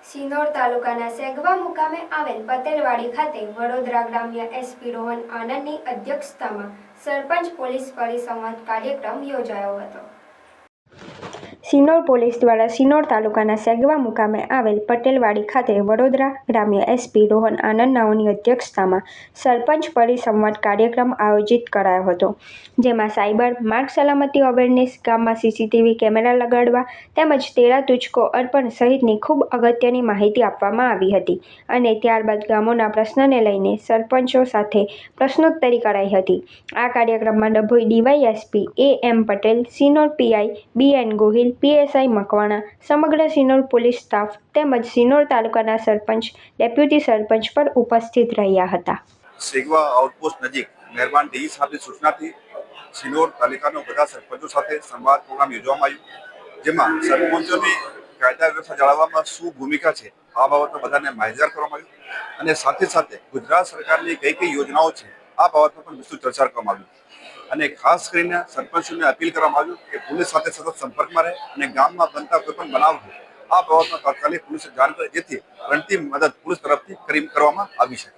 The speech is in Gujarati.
સિનોર તાલુકાના સેગવા મુકામે આવેલ પટેલવાડી ખાતે વડોદરા ગ્રામ્ય એસપી રોહન આનંદની અધ્યક્ષતામાં સરપંચ પોલીસ પરિસંવાદ કાર્યક્રમ યોજાયો હતો। સિનોર પોલીસ દ્વારા સિનોર તાલુકાના સેગવા મુકામે આવેલ પટેલવાડી ખાતે વડોદરા ગ્રામ્ય એસપી રોહન આનંદનાઓની અધ્યક્ષતામાં સરપંચ પરિસંવાદ કાર્યક્રમ આયોજિત કરાયો હતો, જેમાં સાયબર માર્ગ સલામતી અવેરનેસ, ગામમાં સીસીટીવી કેમેરા લગાડવા તેમજ તેરા તુચકો અર્પણ સહિતની ખૂબ અગત્યની માહિતી આપવામાં આવી હતી અને ત્યારબાદ ગામોના પ્રશ્નને લઈને સરપંચો સાથે પ્રશ્નોત્તરી કરાઈ હતી। આ કાર્યક્રમમાં Dabhoi DYSP A M. Patel, Sinor PI B N. Gohil, PSI Makwana, સમગ્ર સિનોર પોલીસ સ્ટાફ તેમજ સિનોર તાલુકાના સરપંચ, ડેપ્યુટી સરપંચ પર ઉપસ્થિત રહ્યા હતા। સેગવા આઉટપોસ્ટ નજીક મહેરબાન ડીઈ સાહેબની સૂચનાથી સિનોર તાલુકાના બધા સરપંચો સાથે સંવાદ પ્રોગ્રામ યોજવામાં આવ્યો, જેમાં સરપંચોની કાયદા વ્યવસ્થા જાળવવામાં શું ભૂમિકા છે આ બાબતમાં બધાને માહિતગાર કરવામાં આવ્યું અને સાથે સાથે ગુજરાત સરકારની કઈ યોજનાઓ છે આ બાબતમાં પણ વિસ્તૃત ચર્ચા કરવામાં આવી અને ખાસ કરીને સરપંચોને અપીલ કરવામાં આવ્યું કે પોલીસ સાથે સતત સંપર્કમાં રહે અને ગામમાં બનતા કોઈ પણ બનાવ હોય આ બાબતમાં તાત્કાલિક પોલીસને જાણ કરે, જેથી અંતિમ મદદ પોલીસ તરફથી કરવામાં આવી શકે।